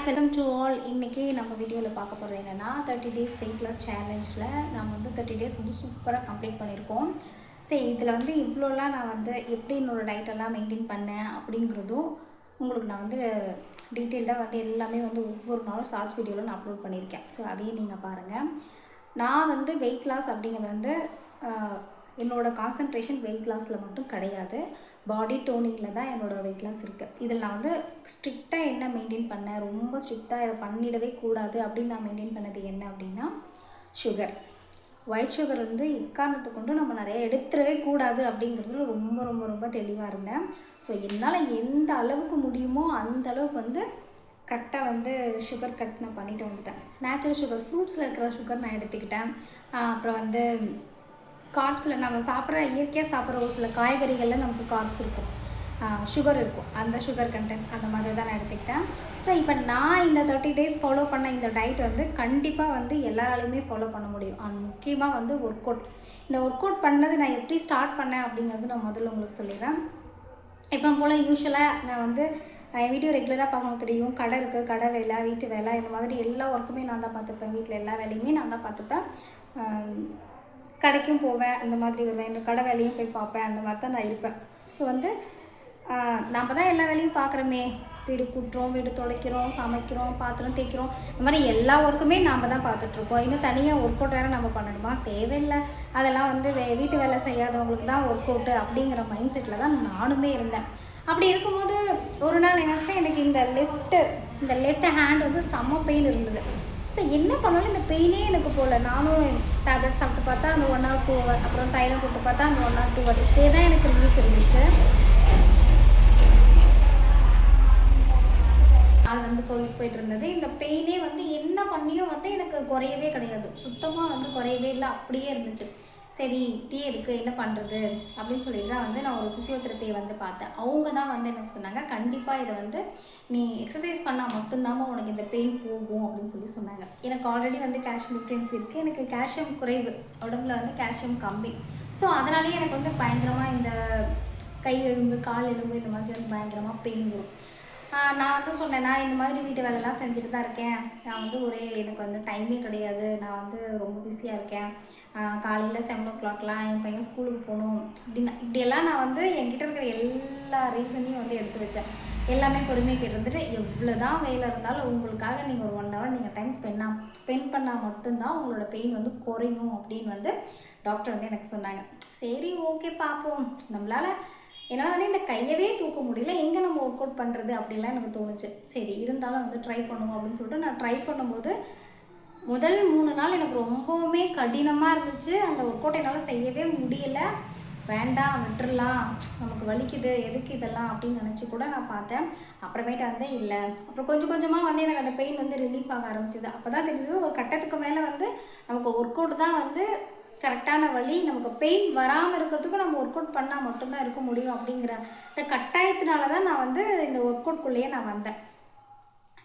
Welcome to all. இன்றைக்கி நம்ம வீடியோவில் பார்க்க போகிறது என்னென்னா 30 days வெயிட் லாஸ் சேலஞ்சில் நம்ம வந்து 30 days வந்து சூப்பராக கம்ப்ளீட் பண்ணியிருக்கோம். சரி, இதில் வந்து இவ்வளோலாம் நான் வந்து எப்படி என்னோடய டயட்டெல்லாம் மெயின்டைன் பண்ணேன் அப்படிங்கிறதும் உங்களுக்கு நான் வந்து டீட்டெயில்டாக வந்து எல்லாமே வந்து ஒவ்வொரு நாளும் ஷார்ட்ஸ் வீடியோவில் நான் அப்லோட் பண்ணியிருக்கேன். ஸோ அதையும் நீங்கள் பாருங்கள். நான் வந்து வெயிட் லாஸ் அப்படிங்கிறது வந்து என்னோடய கான்சன்ட்ரேஷன் வெயிட் லாஸில் மட்டும் கிடையாது, பாடி டோனிங்கில் தான் என்னோடய வெயிட் லாஸ் இருக்குது. இதில் நான் வந்து ஸ்ட்ரிக்டாக என்ன மெயின்டைன் பண்ணேன், ரொம்ப ஸ்ட்ரிக்டாக இதை பண்ணிடவே கூடாது அப்படின்னு நான் மெயின்டைன் பண்ணது என்ன அப்படின்னா, சுகர், ஒயிட் சுகர் வந்து எக்காரணத்தை கொண்டு நம்ம நிறைய எடுத்துடவே கூடாது அப்படிங்கிறதுல ரொம்ப ரொம்ப ரொம்ப தெளிவாக இருந்தேன். ஸோ என்னால் எந்த அளவுக்கு முடியுமோ அந்த அளவுக்கு வந்து கரெக்டாக வந்து சுகர் கட் நான் பண்ணிட்டு வந்துட்டேன். நேச்சுரல் சுகர், ஃப்ரூட்ஸில் இருக்கிற சுகர் நான் எடுத்துக்கிட்டேன். அப்புறம் வந்து கார்ப்ஸில் நம்ம சாப்பிட்ற இயற்கையாக சாப்பிட்ற ஒரு சில காய்கறிகளில் நமக்கு கார்ப்ஸ் இருக்கும், சுகர் இருக்கும், அந்த சுகர் கண்டென்ட் அந்த மாதிரி தான் நான் எடுத்துக்கிட்டேன். ஸோ இப்போ நான் இந்த 30 days ஃபாலோ பண்ண இந்த டயட் வந்து கண்டிப்பாக வந்து எல்லாராலையுமே ஃபாலோ பண்ண முடியும். முக்கியமாக வந்து ஒர்க் அவுட். இந்த ஒர்க் அவுட் பண்ணது நான் எப்படி ஸ்டார்ட் பண்ணேன் அப்படிங்கிறது நான் முதல்ல உங்களுக்கு சொல்லிடுறேன். இப்போ போல் யூஸ்வலாக நான் வந்து என் வீடியோ ரெகுலராக பார்க்கணும் தெரியும், கடை இருக்குது, கடை வேலை, வீட்டு வேலை, இந்த மாதிரி எல்லா ஒர்க்குமே நான் தான் பார்த்துப்பேன். வீட்டில் எல்லா வேலையுமே நான் தான் பார்த்துப்பேன். கடைக்கும் போவேன், இந்த மாதிரி வருவேன், இந்த கடை வேலையும் போய் பார்ப்பேன், அந்த மாதிரி தான் நான் இருப்பேன். ஸோ வந்து நம்ம தான் எல்லா வேலையும் பார்க்குறோமே, வீடு கூட்டுறோம், வீடு துடைக்கிறோம், சமைக்கிறோம், பாத்திரம் தேய்க்கிறோம், இந்த மாதிரி எல்லா ஒர்க்குமே நாம் தான் பார்த்துட்ருக்கோம். இன்னும் தனியாக ஒர்க் அவுட் வேறு நம்ம பண்ணணுமா? தேவையில்லை. அதெல்லாம் வந்து வீட்டு வேலை செய்யாதவங்களுக்கு தான் ஒர்க் அவுட்டு அப்படிங்கிற மைண்ட் செட்டில் தான் நானுமே இருந்தேன். அப்படி இருக்கும்போது ஒரு நாள் என்னாச்சுன்னா, எனக்கு இந்த லெஃப்ட் ஹேண்ட் வந்து செம்ம பெயின் இருந்தது. ஸோ என்ன பண்ணாலும் இந்த பெயினே எனக்கு போகல. நானும் டேப்லெட் சாப்பிட்டு பார்த்தா அந்த 1 or 2 hour, அப்புறம் தைலம் போட்டு பார்த்தா அந்த 1 or 2 hour, இதே தான் எனக்கு ரிலீஃப் இருந்துச்சு. நாள் வந்து போயிட்டு இருந்தது. இந்த பெயினே வந்து என்ன பண்ணியும் வந்து எனக்கு குறையவே கிடையாது, சுத்தமாக வந்து குறையவே இல்லை, அப்படியே இருந்துச்சு. சரி, இப்படியே இருக்குது, என்ன பண்ணுறது அப்படின்னு சொல்லிட்டு தான் வந்து நான் ஒரு ஃபிசியோதெரப்பியை வந்து பார்த்தேன். அவங்க தான் வந்து எனக்கு சொன்னாங்க, கண்டிப்பாக இதை வந்து நீ எக்ஸசைஸ் பண்ணால் மட்டும்தாம்மா உனக்கு இந்த பெயின் போகும் அப்படின்னு சொன்னாங்க. எனக்கு ஆல்ரெடி வந்து கால்சியம் டிஃபிஷியன்சி இருக்குது, எனக்கு கால்சியம் குறைவு, உடம்புல வந்து கால்சியம் கம்மி. ஸோ அதனாலேயே எனக்கு வந்து பயங்கரமாக இந்த கை எலும்பு, கால் எலும்பு, இந்த மாதிரி வந்து பயங்கரமாக பெயின் வரும். நான் வந்து சொன்னேன், நான் இந்த மாதிரி வீட்டு வேலைலாம் செஞ்சுட்டு தான் இருக்கேன், நான் வந்து எனக்கு வந்து டைமே கிடையாது, நான் வந்து ரொம்ப பிஸியாக இருக்கேன், காலையில் 7 o'clock என் பையன் ஸ்கூலுக்கு போகணும் அப்படின்னா, இப்படியெல்லாம் நான் வந்து என்கிட்ட இருக்கிற எல்லா ரீசனையும் வந்து எடுத்து வச்சேன். எல்லாமே பொறுமையாக கேட்டுருந்துட்டு, எவ்வளோ தான் வேலை இருந்தாலும் உங்களுக்காக நீங்கள் ஒரு 1 hour நீங்கள் டைம் ஸ்பெண்ட் பண்ணால் மட்டும்தான் உங்களோட பெயின் வந்து குறையும் அப்படின்னு வந்து டாக்டர் வந்து எனக்கு சொன்னாங்க. சரி, ஓகே, பார்ப்போம். என்னால் வந்து இந்த கையவே தூக்க முடியல, எங்கே நம்ம ஒர்க் அவுட் பண்ணுறது அப்படின்லாம் எனக்கு தோணுச்சு. சரி, இருந்தாலும் வந்து ட்ரை பண்ணுவோம் அப்படின்னு சொல்லிட்டு நான் ட்ரை பண்ணும்போது முதல் 3 நாள் எனக்கு ரொம்பவுமே கடினமாக இருந்துச்சு. அந்த ஒர்க் அவுட் என்னால் செய்யவே முடியலை. வேண்டாம், விட்டுடலாம், நமக்கு வலிக்குது, எதுக்கு இதெல்லாம் அப்படின்னு நினச்சி கூட நான் பார்த்தேன். அப்புறமேட்டு வந்து இல்லை, அப்புறம் கொஞ்சம் கொஞ்சமாக வந்து எனக்கு அந்த பெயின் வந்து ரிலீஃப் ஆக ஆரம்பிச்சிது. அப்போ தான் தெரிஞ்சது, ஒரு கட்டத்துக்கு மேலே வந்து நமக்கு ஒர்க் அவுட் தான் வந்து கரெக்டான வழி, நமக்கு பெயின் வராமல் இருக்கிறதுக்கும் நம்ம ஒர்க் அவுட் பண்ணால் மட்டும்தான் இருக்க முடியும் அப்படிங்கிற இந்த கட்டாயத்தினால தான் நான் வந்து இந்த ஒர்க் அவுட்குள்ளேயே நான் வந்தேன்.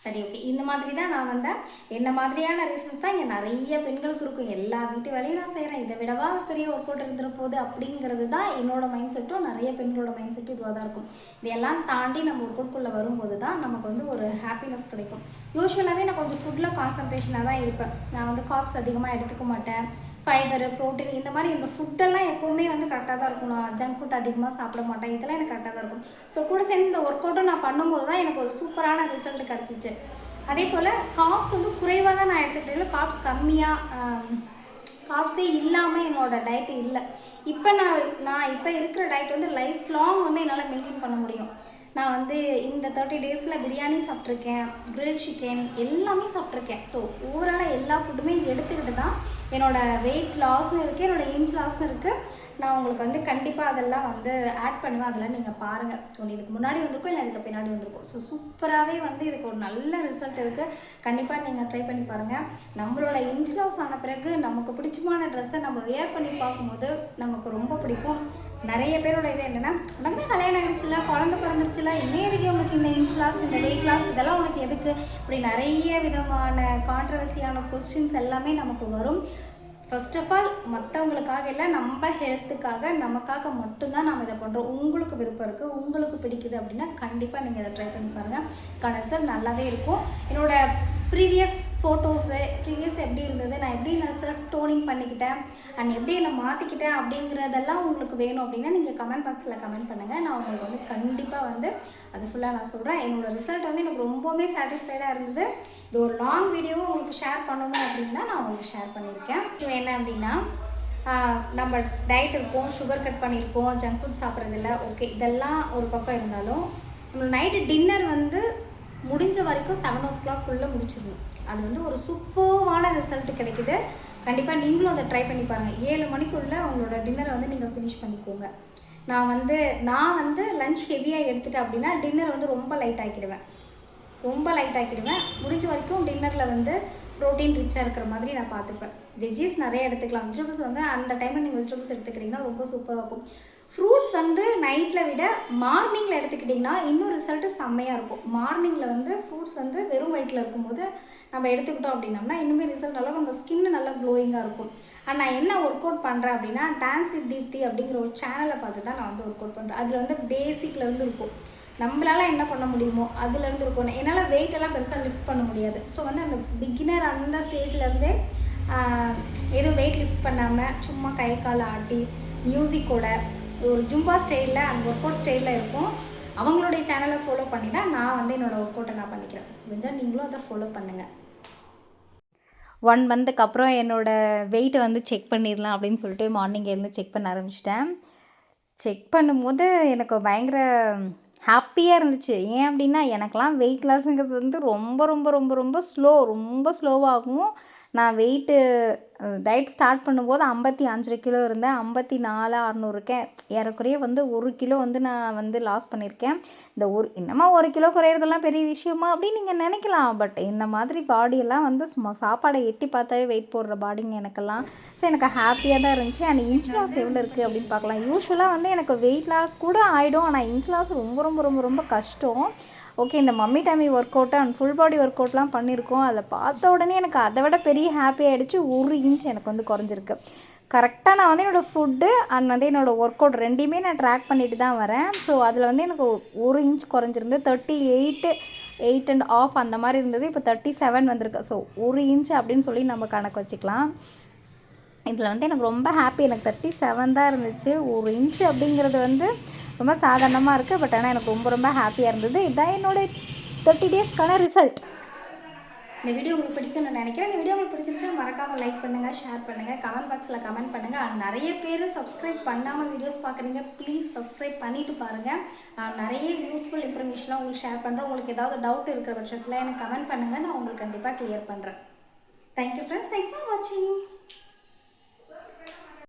சரி, ஓகே, இந்த மாதிரி தான் நான் வந்தேன். என்ன மாதிரியான ரீசன்ஸ் தான் இங்கே நிறைய பெண்களுக்கு இருக்கும். எல்லா வீட்டு வேலையும் நான் செய்கிறேன், இதை விடவா பெரிய ஒர்க் அவுட் இருந்துட போகுது அப்படிங்கிறது தான் என்னோட மைண்ட் செட்டும், நிறைய பெண்களோட மைண்ட் செட்டும் இதுவாக தான் இருக்கும். இதையெல்லாம் தாண்டி நம்ம ஒர்க் அவுட்குள்ளே வரும்போது தான் நமக்கு வந்து ஒரு ஹாப்பினஸ் கிடைக்கும். யூஸ்வலாகவே நான் கொஞ்சம் ஃபுட்டில் கான்சன்ட்ரேஷனாக தான் இருப்பேன். நான் வந்து கார்ப்ஸ் அதிகமாக எடுத்துக்க மாட்டேன், ஃபைபரு, ப்ரோட்டீன், இந்த மாதிரி என்னோடய ஃபுட்டெல்லாம் எப்போவுமே வந்து கரெக்டாக தான் இருக்கும். நான் ஜங்க் ஃபுட் அதிகமாக சாப்பிட மாட்டேன், இதெல்லாம் எனக்கு கரெக்டாக தான் இருக்கும். ஸோ கூட சேர்ந்து இந்த ஒர்க் அவுட்டும் நான் பண்ணும்போது தான் எனக்கு ஒரு சூப்பரான ரிசல்ட் கிடச்சிச்சு. அதே போல் கார்ப்ஸ் வந்து குறைவாக தான் நான் எடுத்துக்கிட்டேன், கார்ப்ஸ் கம்மியாக, கார்ப்ஸே இல்லாமல் என்னோடய டயட்டு இல்லை. இப்போ நான் இப்போ இருக்கிற டயட் வந்து லைஃப் லாங் வந்து என்னால் மெயின்டைன் பண்ண முடியும். நான் வந்து இந்த 30 daysல பிரியாணி சாப்பிட்ருக்கேன், கிரில் சிக்கன் எல்லாமே சாப்பிட்ருக்கேன். ஸோ ஓவராலாக எல்லா ஃபுட்டுமே எடுத்துக்கிட்டு தான் என்னோடய வெயிட் லாஸும் இருக்குது, என்னோடய ஏஜ் லாஸும் இருக்குது. நான் உங்களுக்கு வந்து கண்டிப்பாக அதெல்லாம் வந்து ஆட் பண்ணுவேன், அதெல்லாம் நீங்கள் பாருங்கள். ஒன்று இதுக்கு முன்னாடி வந்திருக்கும், இல்லை இதுக்கு பின்னாடி வந்திருக்கும். ஸோ சூப்பராகவே வந்து இதுக்கு ஒரு நல்ல ரிசல்ட் இருக்குது. கண்டிப்பாக நீங்கள் ட்ரை பண்ணி பாருங்கள். நம்மளோட ஏஜ் லாஸ் ஆன பிறகு நமக்கு பிடிச்சமான ட்ரெஸ்ஸை நம்ம வேர் பண்ணி பார்க்கும்போது நமக்கு ரொம்ப பிடிக்கும். நிறைய பேரோட இது என்னென்னா, உனக்கு தான் கல்யாணம் ஆகிடுச்சுல, குழந்தை பிறந்துருச்சுல, இன்னும் எதுக்கு உனக்கு இந்த ஏஜ் லாஸ், இந்த வெயிட் லாஸ், இதெல்லாம் உனக்கு எதுக்கு, இப்படி நிறைய விதமான கான்ட்ரவர்சியான கொஸ்டின்ஸ் எல்லாமே நமக்கு வரும். ஃபர்ஸ்ட் ஆஃப் ஆல் மற்றவங்களுக்காக இல்லை, நம்ம ஹெல்த்துக்காக நமக்காக மட்டும்தான் நம்ம இதை பண்ணுறோம். உங்களுக்கு விருப்பம் இருக்குது, உங்களுக்கு பிடிக்குது அப்படின்னா கண்டிப்பாக நீங்கள் இதை ட்ரை பண்ணி பாருங்கள். இதுக்கான ரிசல்ட் நல்லாவே இருக்கும். என்னோடய ப்ரீவியஸ் ஃபோட்டோஸு எப்படி இருந்தது, நான் செல்ஃப் டோனிங் பண்ணிக்கிட்டேன் அண்ட் எப்படி என்னை மாற்றிக்கிட்டேன் அப்படிங்கிறதெல்லாம் உங்களுக்கு வேணும் அப்படின்னா நீங்கள் கமெண்ட் பாக்ஸில் கமெண்ட் பண்ணுங்கள். நான் உங்களுக்கு வந்து கண்டிப்பாக வந்து அது ஃபுல்லாக நான் சொல்கிறேன். என்னோடய ரிசல்ட் வந்து எனக்கு ரொம்பவுமே சாட்டிஸ்ஃபைடாக இருந்தது. இது ஒரு லாங் வீடியோவும் உங்களுக்கு ஷேர் பண்ணணும் அப்படின்னா நான் உங்களுக்கு ஷேர் பண்ணியிருக்கேன். இது என்ன அப்படின்னா, நம்ம டயட் இருப்போம், சுகர் கட் பண்ணியிருப்போம், ஜங்க் ஃபுட் சாப்பிட்றதில்ல, ஓகே இதெல்லாம் ஒரு பக்கம் இருந்தாலும் நம்ம நைட்டு டின்னர் வந்து முடிஞ்ச வரைக்கும் 7 o'clock முடிச்சிடணும். அது வந்து ஒரு சூப்பர்வான ரிசல்ட் கிடைக்குது. கண்டிப்பாக நீங்களும் அதை ட்ரை பண்ணி பாருங்கள். 7 மணிக்குள்ளே உங்களோட டின்னரை வந்து நீங்கள் ஃபினிஷ் பண்ணிக்கோங்க. நான் வந்து லஞ்ச் ஹெவியாக எடுத்துட்டேன் அப்படின்னா டின்னர் வந்து ரொம்ப லைட் ஆக்கிடுவேன். முடிஞ்ச வரைக்கும் டின்னரில் வந்து ப்ரோட்டீன் ரிச்சாக இருக்கிற மாதிரி நான் பார்த்துப்பேன். வெஜ்ஜீஸ் நிறைய எடுத்துக்கலாம். வெஜிடபிள்ஸ் வந்து அந்த டைமில் நீங்கள் வெஜிடபிள்ஸ் எடுத்துக்கிட்டிங்கன்னா ரொம்ப சூப்பராக இருக்கும். ஃப்ரூட்ஸ் வந்து நைட்டில் விட மார்னிங்கில் எடுத்துக்கிட்டிங்கன்னா இன்னும் ரிசல்ட்டு செம்மையாக இருக்கும். மார்னிங்கில் வந்து ஃப்ரூட்ஸ் வந்து வெறும் வயிற்றில் இருக்கும்போது நம்ம எடுத்துக்கிட்டோம் அப்படின்னோம்னா இன்னுமே ரிசல்ட் நல்லா, நம்ம ஸ்கின்னு நல்லா க்ளோயிங்காக இருக்கும். அண்ட் நான் என்ன ஒர்க் அவுட் பண்ணுறேன் அப்படின்னா, டான்ஸ் வித் தீப்தி அப்படிங்கிற ஒரு சேனலை பார்த்து தான் நான் வந்து ஒர்க் அவுட் பண்ணுறேன். அதில் வந்து பேசிக்லேருந்து இருக்கும், நம்மளால் என்ன பண்ண முடியுமோ அதுலேருந்து இருக்கும். என்னால் வெயிட்டெல்லாம் பெருசாக லிஃப்ட் பண்ண முடியாது. ஸோ வந்து அந்த பிகினர் அந்த ஸ்டேஜ்லேருந்தே எதுவும் வெயிட் லிஃப்ட் பண்ணாமல் சும்மா கை கால் ஆட்டி மியூசிக்கோட ஒரு ஜும்பா ஸ்டைலில் அந்த ஒர்க் அவுட் ஸ்டைலில் இருக்கும். அவங்களுடைய சேனலை ஃபாலோ பண்ணி தான் நான் வந்து என்னோடய ஒர்க் அவுட்டை நான் பண்ணிக்கிறேன். முடிஞ்சால் நீங்களும் அதை ஃபாலோ பண்ணுங்கள். 1 மந்த்துக்கு அப்புறம் என்னோடய வெயிட்டை வந்து செக் பண்ணிடலாம் அப்படின்னு சொல்லிட்டு மார்னிங் எழுந்து செக் பண்ண ஆரம்பிச்சிட்டேன். செக் பண்ணும்போது எனக்கு பயங்கர ஹாப்பியாக இருந்துச்சு. ஏன் அப்படின்னா, எனக்கெலாம் வெயிட் லாஸுங்கிறது வந்து ரொம்ப ரொம்ப ரொம்ப ரொம்ப ஸ்லோவாகும். நான் வெயிட்டு டயட் ஸ்டார்ட் பண்ணும்போது 55 கிலோ இருந்தேன். 54,600 இருக்கேன். ஏறக்குறைய வந்து 1 கிலோ வந்து நான் வந்து லாஸ் பண்ணியிருக்கேன். இந்த என்னம்மா 1 கிலோ குறையிறதெல்லாம் பெரிய விஷயமா அப்படின்னு நீங்கள் நினைக்கலாம். பட் இந்த மாதிரி பாடியெல்லாம் வந்து சும்மா சாப்பாடை எட்டி பார்த்தாவே வெயிட் போடுற பாடிங்க எனக்கெல்லாம். ஸோ எனக்கு ஹாப்பியாக தான் இருந்துச்சு. அண்ட் இன்ச் லாஸ் எவ்வளோ இருக்குது அப்படின்னு பார்க்கலாம். யூஸ்வலாக வந்து எனக்கு வெயிட் லாஸ் கூட ஆகிடும், ஆனால் இன்ச் லாஸ் ரொம்ப ரொம்ப ரொம்ப ரொம்ப கஷ்டம். ஓகே, இந்த mummy tummy workout and full body work அவுட்லாம் பண்ணியிருக்கோம். அதை பார்த்த உடனே எனக்கு அதை விட பெரிய ஹாப்பி ஆகிடுச்சு. 1 இன்ச் எனக்கு வந்து குறைஞ்சிருக்கு. கரெக்டாக நான் வந்து என்னோடய ஃபுட்டு அண்ட் வந்து என்னோடய ஒர்க் அவுட் ரெண்டையுமே நான் ட்ராக் பண்ணிட்டு தான் வரேன். ஸோ அதில் வந்து எனக்கு 1 இன்ச் குறைஞ்சிருந்து 38.5 அந்த மாதிரி இருந்தது. இப்போ 37 வந்திருக்கு. ஸோ 1 இன்ச் அப்படின்னு சொல்லி நம்ம கணக்கு வச்சுக்கலாம். இதில் வந்து எனக்கு ரொம்ப ஹாப்பி. எனக்கு 37 தான் இருந்துச்சு. 1 இன்ச்சு அப்படிங்கிறது வந்து ரொம்ப சாதாரணமாக இருக்குது. பட் ஆனால் எனக்கு ரொம்ப ரொம்ப ஹாப்பியாக இருந்தது. இதுதான் என்னோடய 30 டேஸ்க்கான ரிசல்ட். இந்த வீடியோ உங்களுக்கு பிடிக்கும்னு நான் நினைக்கிறேன். இந்த வீடியோ உங்களுக்கு பிடிச்சிருந்துச்சுன்னா மறக்காமல் லைக் பண்ணுங்கள், ஷேர் பண்ணுங்கள், கமெண்ட் பாக்ஸில் கமெண்ட் பண்ணுங்கள். நிறைய பேர் சப்ஸ்கிரைப் பண்ணாமல் வீடியோஸ் பார்க்குறீங்க. ப்ளீஸ் சப்ஸ்கிரைப் பண்ணிவிட்டு பாருங்கள். நிறைய யூஸ்ஃபுல் இன்ஃபர்மேஷனாக உங்களுக்கு ஷேர் பண்ணுறேன். உங்களுக்கு ஏதாவது டவுட் இருக்கிற பட்சத்தில் எனக்கு கமெண்ட் பண்ணுங்கள். நான் உங்களுக்கு கண்டிப்பாக கிளியர் பண்ணுறேன். Thank you friends. தேங்க்ஸ் ஃபார் வாட்சிங்.